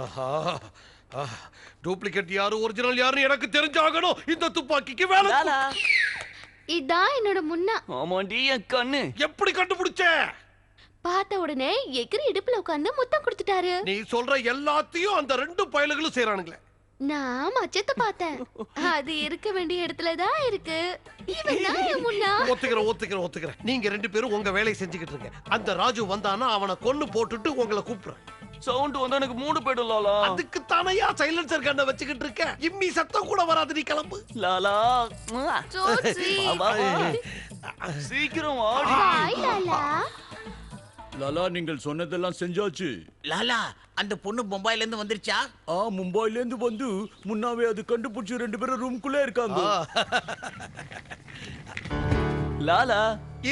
ஆஹா, duplicate யாரு original யாருன்னு எனக்கு தெரிஞ்சாகணும். இந்த துப்பாக்கிக்கு வேலை. இதான் என்னோட முன்னா. ஆமாண்டி என் கண்ணு. எப்படி கண்டுபிடிச்ச? பார்த்த உடனே எகிரி இடுப்புல உட்கார்ந்து முத்தம் கொடுத்துட்டாரு. நீ சொல்ற எல்லாத்தையும் அந்த ரெண்டு பயலுகளும் செய்றானுங்களே. நான் மச்சத்தை பார்த்தேன். அது இருக்க வேண்டிய இடத்துல தான் இருக்கு. இவன் தான் என் முன்னா. ஒத்துக்கிறேன். நீங்க ரெண்டு பேரும் உங்க வேலையை செஞ்சுக்கிட்டு இருங்க. அந்த ராஜு வந்தானா அவனை கொன்னு போட்டுட்டு உங்களை கூப்பிடுறேன். சவுண்ட் வந்து எனக்கு மூடு போயிடும் லாலா. அதுக்கு தானையா சைலன்சர் கண்ணை வச்சுக்கிட்டு இருக்க. இம்மி சத்தம் கூட வராது. நீ கிளம்பு லாலா. சீக்கிரம் ஆடி. ஹாய் லாலா. லாலா நீங்கள் சொன்னதெல்லாம் செஞ்சாச்சு. லாலா அந்த பொண்ணு மும்பைல இருந்து வந்துருச்சா? மும்பைல இருந்து வந்து முன்னாவே அது கண்டுபிடிச்சு ரெண்டு பேரும் ரூம்குள்ளே இருக்காங்க. லாலா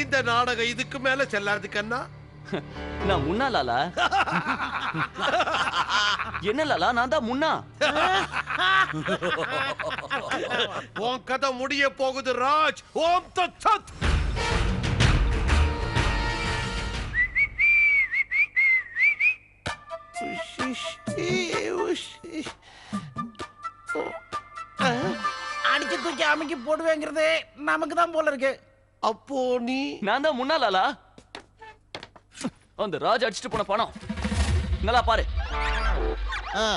இந்த நாடகம் இதுக்கு மேல செல்லாது கண்ணா. நான் முன்னா லாலா. என்ன லாலா நான் தான் முன்னா. உன் கதை முடிய போகுது ராஜ். ஓம் தத் சத். அடிச்சு தூக்கி அமைக்கி போடுவேங்கிறது நமக்கு தான் போல இருக்கு. அப்போ நீ? நான் தான் முன்னா லாலா. அந்த ராஜ் அடிச்சிட்டு போன பணம் நல்லா பாரு.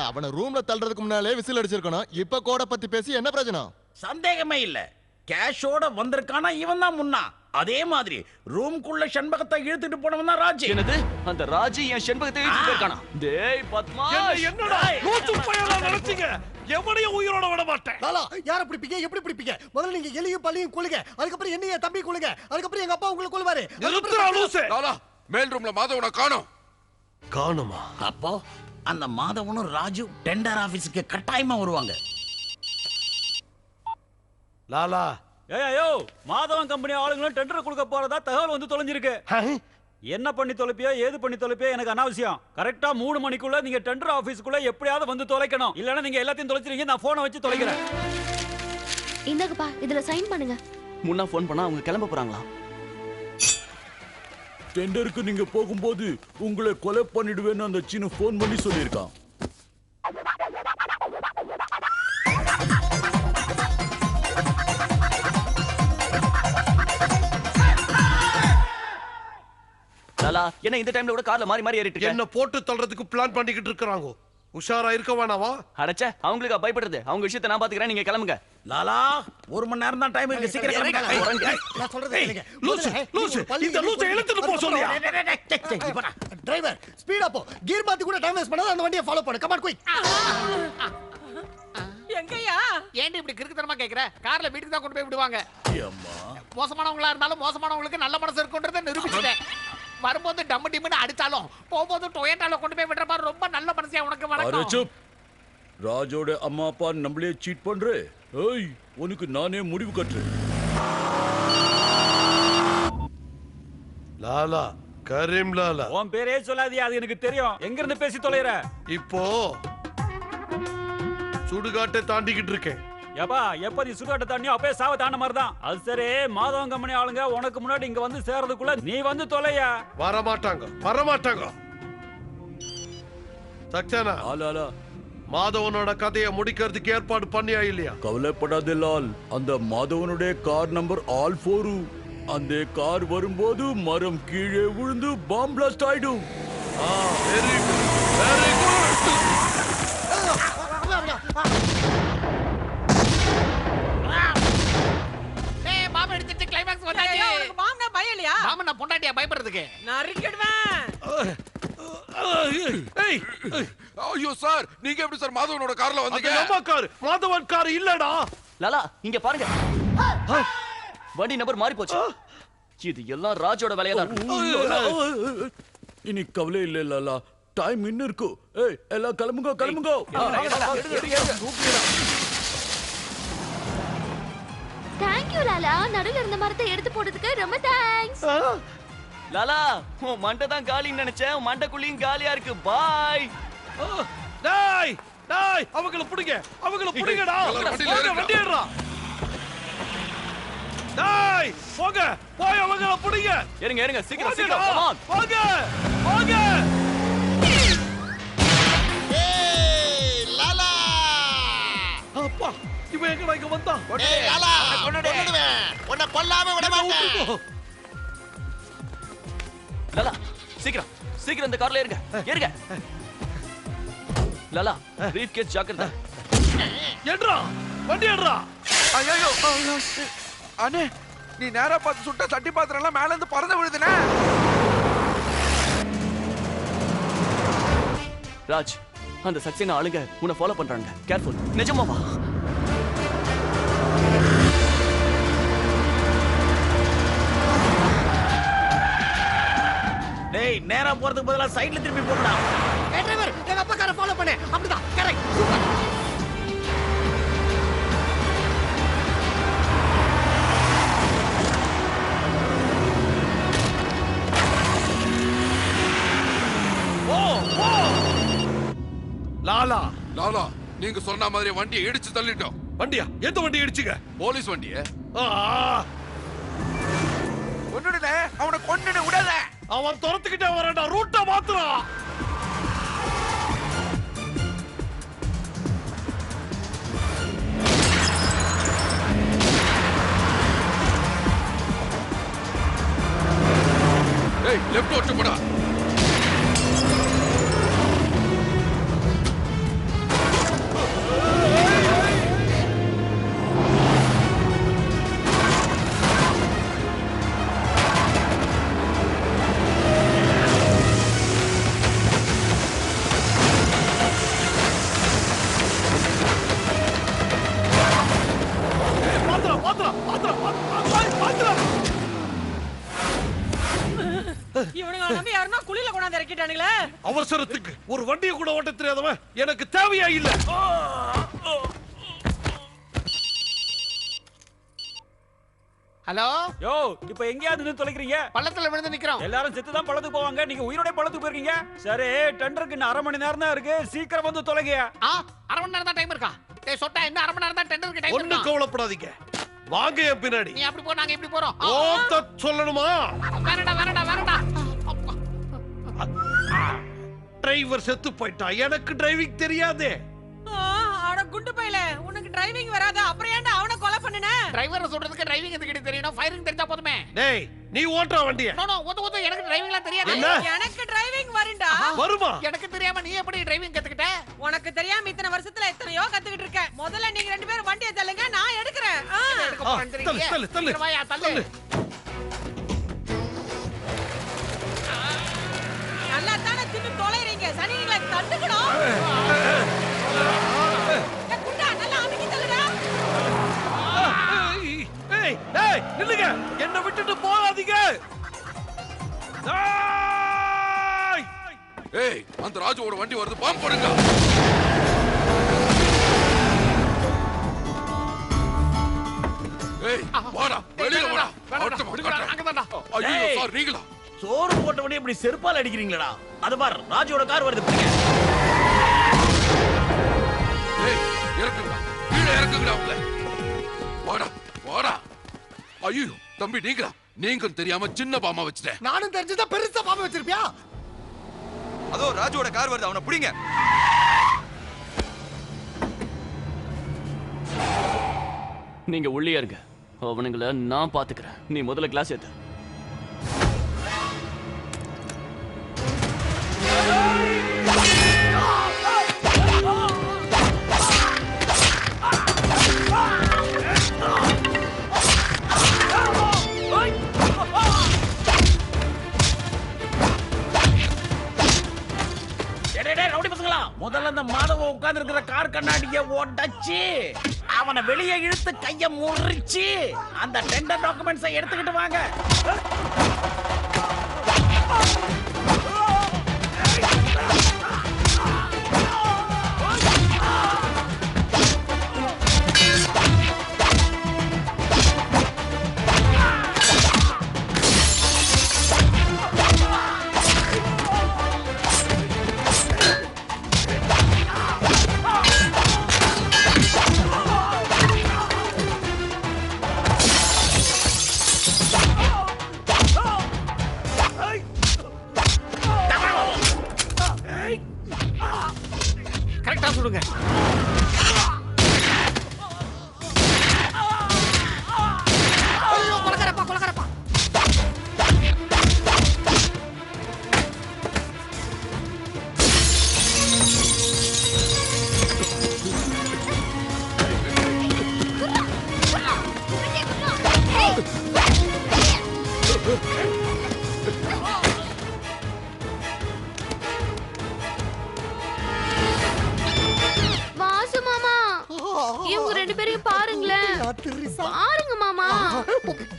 அவனை ரூம்ல தள்ளுறதுக்கு முன்னாலே விசில் அடிச்சிருக்கணும். இப்ப கோட பத்தி பேசி என்ன பிரச்சனை? சந்தேகமே இல்ல. கேஷோட வந்திருக்கானா இவன் தான் முன்னா. அதே மாதிரி ரூம்குள்ள செண்பகத்தை இழுத்துட்டு போனவன் தான் ராஜ். என்னது? அந்த ராஜ் என் செண்பகத்தை இழுத்துட்டு போயிருக்கானா? டேய் பத்மா என்னடா நூத்து பயலா நினைச்சீங்க? எவனையும் உயிரோட விட மாட்டேன். லாலா யார பிடிப்பீங்க? எப்படி பிடிப்பீங்க? முதல்ல நீங்க எலியும் பள்ளியும் கொல்லுங்க. அதுக்கு அப்புறம் என்னைய தம்பி கொல்லுங்க. அதுக்கு அப்புறம் எங்க அப்பா உங்களை கொல்லுவாரு. நிறுத்துறா லூசே. லாலா மேல் ரூம்ல மாதவனை காணுமா? அப்போ அந்த மாதவனும் ராஜு டெண்டர் ஆபீஸ்க்கு கட்டாயமா வருவாங்க. லாலா ஏயோ மாதவன் கம்பெனி ஆளுங்களும் டெண்டர் கொடுக்க போறதா தகவல் வந்து தொலைஞ்சிருக்கு. என்ன பண்ணி தொலைப்பியோ ஏது பண்ணி தொலைப்பியோ எனக்கு அனாவசியம். கரெக்டா 3 மணிக்குள்ள நீங்க டெண்டர் ஆபீஸ்க்குள்ள எப்படியாவது வந்து தொலைக்கணும். இல்லனா நீங்க எல்லாத்தையும் தொலைச்சிருங்க. நான் போனை வச்சு தொலைக்கிறேன். இந்தங்கப்பா இதுல சைன் பண்ணுங்க. முன்னா போன் பண்ணா அவங்க கிளம்ப போறாங்களா? டெண்டருக்கு நீங்க போகும்போது உங்களை கொலை பண்ணிடுவேன்னு அந்த சீனு போன் பண்ணி சொல்லியிருக்கான். லாலா என்ன இந்த டைம்ல கூட கார்ல மாறி மாறி ஏறிட்டு இருக்க? என்ன போட்டு தள்ளுறதுக்கு பிளான் பண்ணிக்கிட்டு இருக்காங்க. உஷாரா இருக்க வேணாவா? அடச்சே அவங்களுக்கு பயப்படுறது. அவங்க விஷயத்தை நான் பாத்துக்கிறேன். நீங்க கிளம்புங்க. லாலா 1 மணி நேரம் தான் டைம் இருக்கு. சீக்கிரம் கிளம்புங்க. நான் சொல்றது கேளுங்க. லூசு இந்த லூசை இழுத்துட்டு போ சொல்லியா? டிரைவர் ஸ்பீடா போ. கியர் மாத்தி கூட டைம் வேஸ்ட் பண்ணாத. அந்த வண்டியை ஃபாலோ பண்ணு. Come on quick. எங்கயா ஏன்டி இப்படி கிறுக்குத்தனமா கேக்குற? கார்ல வீட்டுக்கு தான் கொண்டு போய் விடுவாங்க. மோசமானவங்களா இருந்தாலும் மோசமானவங்களுக்கு நல்ல மனசு இருக்குன்றதை நிரூபிச்சிட்டேன். வரும்போது டம்மு டிம்முன்னு அடிச்சாலும் போகும்போது டொயேட்டால கொண்டு போய் விடுற மாதிரி ரொம்ப நல்ல மனசியா உனக்கு வணக்கம். ராஜோட அம்மா அப்பா நம்மளே சீட் பண்ற. ஏய் உனக்கு நானே முடிவு கட்டுறேன். லாலா கரீம் லாலா. உன் பேரே சொல்லாதே. அது எனக்கு தெரியும். எங்க இருந்து பேசி தொலைற? இப்போ சுடுகாட்டை தாண்டிக்கிட்டு இருக்கேன். ஏப்பா எப்ப நீ சுடுகாட்டை தாண்டியோ அப்பே சாவ தாண்ட மாதிரி தான். அது சரி மாதவன் கம்பெனி ஆளுங்க உனக்கு முன்னாடி இங்க வந்து சேர்றதுக்குள்ள நீ வந்து தொலையா? வரமாட்டாங்க. சக்சேனா மாதவனோட கதையை முடிக்கிறதுக்கு ஏற்பாடு பண்ணியா இல்லையா? கவலைப்படாதே லால். அந்த மாதவனுடைய கார் நம்பர் ஆல் 4. அந்த கார் வரும்போது மரம் கீழே விழுந்து பாம் பிளாஸ்ட் ஆயிடும். Very good. ஏய் மாமா எடுத்துட்டு கிளைமாக்ஸ் வந்தாச்சு. உனக்கு மாமனா பயம் இல்லையா? மாமா நான் பொண்டாட்டியா பயப்படுறதுக்கு? நறுக்கிடுவேன். ஐயோ சார் நீங்க எப்படி சார் மாதவனோட கார்ல வந்தீங்க? நம்ம கார் மாதவன் கார் இல்லடா. லாலா இங்க பாருங்க. வண்டி நம்பர் மாறி போச்சு. இது எல்லாம் ராஜோட வேலையா தான். இனி கவலை இல்ல லாலா. டைம் இன்னும் இருக்கு. ஏய் எல்லாம் கிளம்புங்க. Thank you Lala. நடுவுல இருந்த மரத்தை எடுத்து போடுறதுக்கு ரொம்ப தேங்க்ஸ். லாலா உன் மண்டை தான் காலின்னு நினைச்சேன். உன் மண்டைக்குள்ளேயும் காலியா இருக்கு. பாய். டேய் அவங்கள புடிங்கடா. வண்டி ஏறா. டேய் போய் அவங்கள புடிங்க. இருங்க சீக்கிரம் கம் ஆன். போங்க. எதுக்குடா இங்க வந்தா ஏய் லாலா கொன்னுடுவேன் உன்னை கொல்லாம விட மாட்டேன் லாலா சீக்கிரம் சீக்கிரம் இந்த கார்ல ஏறுங்க ஏறுங்க லாலா பிரீஃப் கேஸ் ஜாக்கிரதை ஏன்றா வண்டி ஏன்றா ஐயோ அண்ணே நீ நேரா பார்த்து சுட்ட சட்டி பாத்திரம் எல்லாம் மேல இருந்து பறந்து விழுதுனே ராஜ் அந்த சக்சேனா ஆளுங்க உன்னை ஃபாலோ பண்றாங்க கேர்ஃபுல் நிஜமாவா டேய் நேரா போறதுக்கு பதிலா சைடுல திருப்பி போடா. ஏய் டிரைவர் எங்க அப்பா காரை ஃபாலோ பண்ணு அப்படிதான் கரெக்ட் சூப்பர் லாலா லாலா நீங்க சொன்ன மாதிரி வண்டியை இடிச்சு தள்ளிட்டோம். வண்டியா எந்த வண்டி இடிச்சுங்க போலீஸ் வண்டியை ஆ, கொன்னுடுனே அவனை கொன்னுடு விடாத. அவன் துரத்துக்கிட்டே வரடா ரூட்ட மாத்துறான் ஏய் லெஃப்ட் ஓட்டு போடா. மாத்துறா மாத்துறா மாத்துறா மாத்துறா இவனுங்க நம்பி யாருன்னா குழியில கொண்டாந்து இறக்கிட்டானுங்களே. அவசரத்துக்கு ஒரு வண்டியை கூட ஓட்ட தெரியாதவன் எனக்கு தேவையா இல்ல ஹலோ யோ இப்போ எங்கயாவது நின்னு தொலைக்கிறீங்க? பள்ளத்துல விழுந்து நிக்கிறோம். எல்லாரும் செத்து தான் பள்ளத்துக்கு போவாங்க. நீங்க உயிரோட பள்ளத்துக்கு போயிருக்கீங்க. சரி டெண்டருக்கு இன்னும் 1/2 மணி நேரம் தான் இருக்கு. சீக்கிரம் வந்து தொலைங்க. ஆ 1/2 மணி நேரம் தான் டைம் இருக்கா? டேய் சொட்டா இன்னும் 1/2 மணி நேரம் தான் டெண்டருக்கு டைம் ஒண்ணு இருக்கு. கவலைப்படாதீங்க வாங்க என் பின்னாடி நீ அப்படி போ நாங்க இப்படி போறோம். ஓட்ட சொல்லணுமா வேறடா வேறடா வேறடா. டிரைவர் செத்து போயிட்டா எனக்கு டிரைவிங் தெரியாதே அட குண்டு பையல உனக்கு டிரைவிங் வராத அப்புறம் ஏன்டா அவனை கொலை பண்ணுன? டிரைவர் சொல்றதுக்கு டிரைவிங் எதுக்கு தெரியணும்? ஃபயரிங் தெரிஞ்சா போதுமே. டேய் நீ ஓட்டுற வண்டிய நோ நோ ஓது எனக்கு டிரைவிங்லாம் தெரியாது. என்ன? எனக்கு டிரைவிங் வரும்டா. வருமா எனக்கு தெரியாம நீ எப்படி டிரைவிங் கத்துக்கிட்ட? உனக்கு தெரியாம இத்தனை வருஷத்துல எத்தனையோ கத்துக்கிட்டு இருக்க. முதல்ல நீங்க 2 பேரும் வண்டியை தள்ளுங்க நான் எடுக்கிறேன். எடுக்க போறேன்னு தள்ளு தெரியலையே. தள்ளு தள்ளு சீக்கிரம் வாயா, தள்ளு. நல்லா தானே தின்னு தொலைறீங்க. சனிங்களை தட்டுக்கணும். குண்டா நல்லா அமைக்கி தள்ளுடா. ஏய் ஏய் நில்லுங்க என்ன விட்டுட்டு போகாதீங்க ஏய்! ஏய் அந்த ராஜுவோட வண்டி வருது பாம்பு போடுங்க. ஏய் வாடா வெளியில வாடா. அவர்ட்ட விடுங்கடா, அங்கதான்டா. ஐயோ ஏய். சார் நீங்களா? சோறு போட்டவனே இப்படி செருப்பால் அடிக்கிறீங்களடா. அது பார் ராஜோட கார் வருது பிடிங்க. ஏய் இறக்குங்கடா கீழே இறக்குங்கடா உங்களை. வாடா வாடா. ஐயோ தம்பி நீங்களா? நீங்களும் தெரியாம சின்ன பாமா வச்சுட்டேன். நானும் தெரிஞ்சதா பெருசா பாம்பு வச்சிருப்பியா? அதோ ராஜுவோட கார் வருது அவனை பிடிங்க. நீங்க உள்ளே இருங்க அவனுங்களை நான் பாத்துக்கிறேன் நீ முதல்ல கிளாஸ் ஏத்து ரவுடி பசங்களா முதல்ல அந்த மாதவ உட்கார்ந்து இருக்கிற கார் கண்ணாடிய உடைச்சு அவனை வெளியே இழுத்து கைய முறிச்சு அந்த டெண்டர் டாக்குமெண்ட்ஸை எடுத்துக்கிட்டு வாங்க. கரெக்டா சொல்லுங்க. இவங்க ரெண்டு பேரையும் பாருங்களேன். பாருங்க மாமா.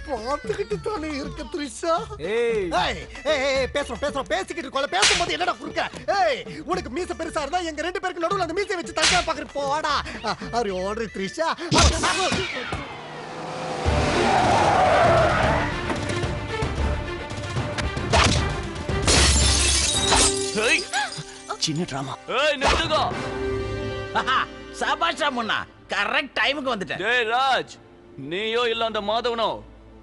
பாத்துக்கிட்டு தானே இருக்க த்ரிஷா. ஏய் பேசுறோம் பேசிக்கிட்டு இருக்கோம். பேசும்போது என்னடா குறுக்க? ஏய் உனக்கு மீச பெருசா இருந்தா எங்க ரெண்டு பேருக்கு நடுவுல அந்த மீசை வச்சு தனியா பாக்குற போடா. அரே ஓடுற த்ரிஷா. ஏய் சின்ன டிராமா. ஏய் நிறுத்துங்க. சபாஷா முன்னா கரெக்ட் டைமுக்கு வந்துட்டேன். டேய் ராஜ், நீயோ இல்ல அந்த மாதவனோ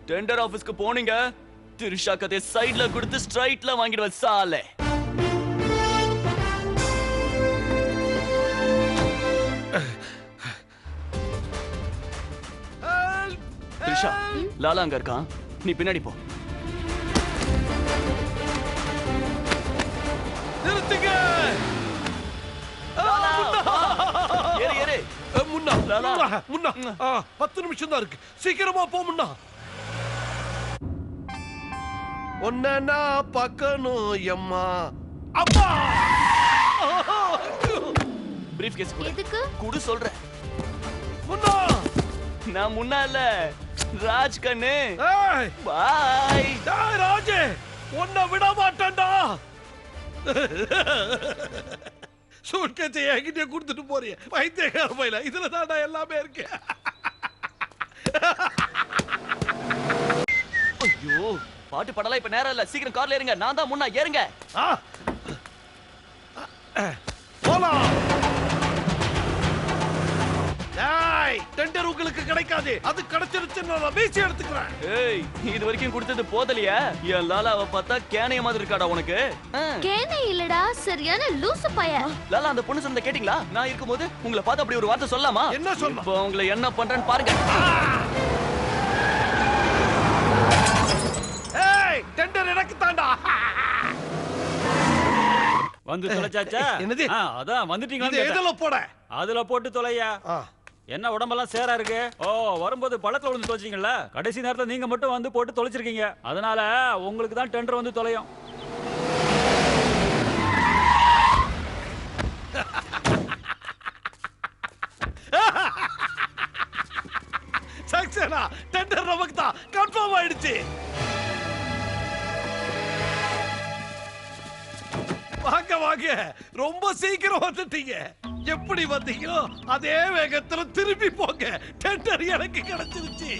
டெண்டர் ஆபீஸ்க்கு போனீங்க, திரிஷா கதை சைடுல கொடுத்து ஸ்ட்ரைட்ல வாங்கிடுவ சாலே. திரிஷா, லாலா அங்க இருக்கான், நீ பின்னாடி போ. நிறுத்துங்க. ஏறு ஏறு. முன்னா முன்னா 10 நிமிஷம் தான் இருக்கு, சீக்கிரமா போ முன்னா. ஒன்னா பார்க்கணும் எம்மா. அப்பா பிரீஃப் கேஸ் கொடு. எதுக்கு? குடு சொல்றேன். முன்னா நான் முன்னா இல்ல, ராஜ் கண்ணு. ஏய் பாய். டேய் ராஜே, உன்னை விட மாட்டேன்டா. சூட்கேஸை என்கிட்ட கொடுத்துட்டு போறிய பைத்தியக்கார பையல. இதுல தான்டா எல்லாமே இருக்கு. ஐயோ பாட்டு படலாம் இப்ப நேரம் இல்ல, சீக்கிரம் கார்ல ஏறுங்க. நான் தான் முன்னா, ஏறுங்க. போலாம். டேய் டெண்டர் உங்களுக்கு கிடைக்காது, அது கிடைச்சிருச்சுன்னா நான் வீசி எடுத்துக்கிறேன். ஏய் இது வரைக்கும் கொடுத்தது போதலையா? என் லாலாவை பார்த்தா கேனைய மாதிரி இருக்காடா உனக்கு. கேனே இல்லடா, சரியான லூசு பைய. லாலா அந்த பொண்ணு சொன்னத கேட்டிங்களா? நான் இருக்கும்போது உங்களை பார்த்து அப்படி ஒரு வார்த்தை சொல்லலாமா? என்ன சொல்ல? இப்போ உங்களை என்ன பண்றேன்னு பாருங்க. ஏய் டெண்டர் எனக்கு தாண்டா. வந்து தொலைச்சாச்சா? என்னது? அதான் வந்துட்டீங்களா? எதுல போட? அதுல போட்டு தொலையா. என்ன உடம்பெல்லாம் சேரா இருக்கு? ஓ வரும்போது பழத்துல விழுந்து தொலைச்சிங்கல்ல, கடைசி நேரத்துல நீங்க மட்டும் வந்து போட்டு தொலைச்சிருக்கீங்க. அதனால உங்களுக்கு தான் டெண்டர் வந்து தொலையும். சக்சேனா டெண்டர் நமக்கு தான் கன்ஃபார்ம் ஆயிடுச்சு. வாங்க வாங்க, ரொம்ப சீக்கிரம் வந்துட்டீங்க. எப்படி வந்தீங்களோ அதே வேகத்துல திரும்பி போங்க. டெண்டர் எனக்கு கிடைச்சிருச்சு.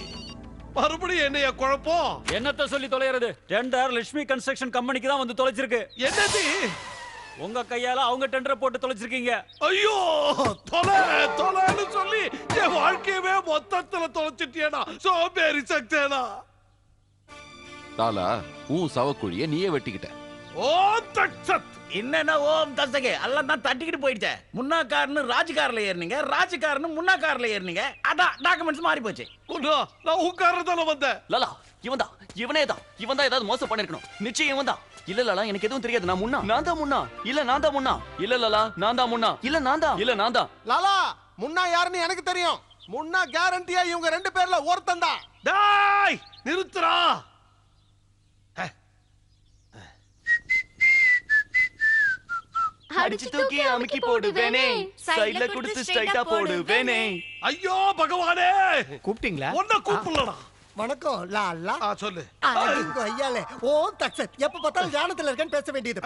மறுபடியும் என்னைய குழப்பம்? என்னத்த சொல்லி தொலைகிறது? டெண்டர் லட்சுமி கன்ஸ்ட்ரக்ஷன் கம்பெனிக்கு தான் வந்து தொலைச்சிருக்கு. என்னது? உங்க கையால அவங்க டெண்டரை போட்டு தொலைச்சிருக்கீங்க. ஐயோ தொலைன்னு சொல்லி என் வாழ்க்கையவே மொத்தத்துல தொலைச்சிட்டியேடா சோம்பேறி சக்சேனா. லாலா உன் சவக்குழிய நீயே வெட்டிக்கிட்ட. ஓம் தட்சத். என்னன்னா ஓம் தசகே எல்லாம் தான் தட்டிக்கிட்டு போயிட்டேன். முன்னா கார்னு ராஜ் கார்ல ஏறினீங்க, ராஜ் கார்னு முன்னா கார்ல ஏறினீங்க. அதான் டாக்குமெண்ட்ஸ் மாறி போச்சு. நான் உன் கார்ல தான வந்தேன். லாலா இவன் தான், இவனே தான், இவன் தான் ஏதாவது மோசம் பண்ணிருக்கணும். நிச்சயம் இவன் தான். இல்ல லாலா எனக்கு எதுவும் தெரியாது. நான் முன்னா, நான் தான் முன்னா. இல்ல நான் தான் முன்னா. இல்ல லாலா நான் தான் முன்னா. இல்ல நான் தான். இல்ல நான் தான். லாலா முன்னா யாருன்னு எனக்கு தெரியும். முன்னா கேரண்டியா இவங்க ரெண்டு பேர்ல ஒருத்தன் தான். டேய் நிறுத்துறா. அடிச்சு தூக்கி அமுக்கி போடுவேனே, சைடுல கொடுத்து ஸ்ட்ரைட்டா போடுவேனே. ஐயோ பகவானே, கூப்பிட்டீங்களா? ஒன்ன கூப்பிடலடா. வணக்கம் லாலா. சொல்லு. ஐயாலே ஓ தக்சத் எப்ப பார்த்தாலும் தியானத்துல இருக்கேன்னு பேச வேண்டியது.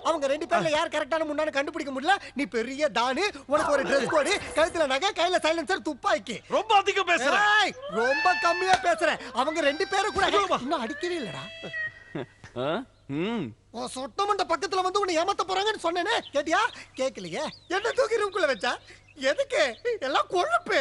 அவங்க ரெண்டு பேர்ல யார் கரெக்டான முன்னாடி கண்டுபிடிக்க முடியல. நீ பெரிய தானு, உனக்கு ஒரு Dress code, கழுத்துல நகை, கையில சைலன்சர், துப்பாக்கி. ரொம்ப அதிகம் பேசுற. ரொம்ப கம்மியா பேசுற. அவங்க ரெண்டு பேரும் கூட இன்னும் அடிக்கவே இல்லடா. சொட்டமண்ட பக்கத்துல வந்து உன்னை ஏமாத்த போறாங்கன்னு சொன்னேனே, கேட்டியா? கேட்கலையே. என்ன தூக்கி ரூம்குள்ள வச்சா? எதுக்கு? எல்லாம் கொழுப்பு.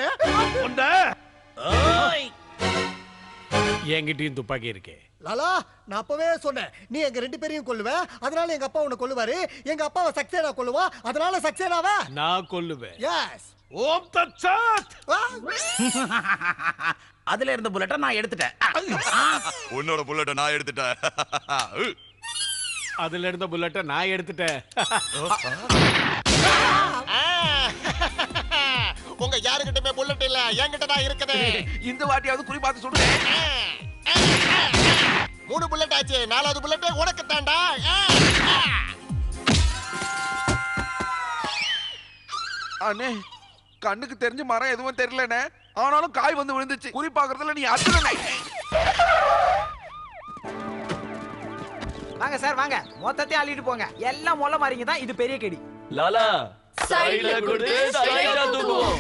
என்கிட்டயும் துப்பாக்கி இருக்கு. லாலா நான் அப்பவே சொன்னேன், நீ எங்க ரெண்டு பேரையும் கொல்லுவ, அதனால எங்க அப்பா உன்னை கொல்லுவாரு. எங்க அப்பாவை சக்சேனா கொல்லுவா, அதனால சக்சேனாவா நான் கொல்லுவேன். எஸ். ஓம் தட்சத். அதுல இருந்த புல்லட்ட நான் எடுத்துட்டேன். உன்னோட புல்லட்ட நான் எடுத்துட்டேன். அதுல இருந்த புல்லட்ட நான் எடுத்துட்டேன். உங்க யாருக்கிட்டமே புல்லட் இல்ல, என்கிட்ட தான் இருக்குது. இந்த வாட்டியாவது குறி பார்த்து சொல்றேன். 3 புல்லட் ஆச்சு, 4வது புல்லட் உனக்கு தாண்டா. அண்ணே கண்ணுக்கு தெரிஞ்ச மரம் எதுவும் தெரியலனே. ஆனாலும் காய் வந்து விழுந்துச்சு. குறி பாக்குறதுல நீ அத்துறனே. வாங்க சார் வாங்க, மொத்தத்தையும் அள்ளிட்டு போங்க. எல்லாம் மொள்ள மாறிங்க தான், இது பெரிய கெடி. லாலா சைடுல கொடுத்து சைடுல தூக்குவோம்.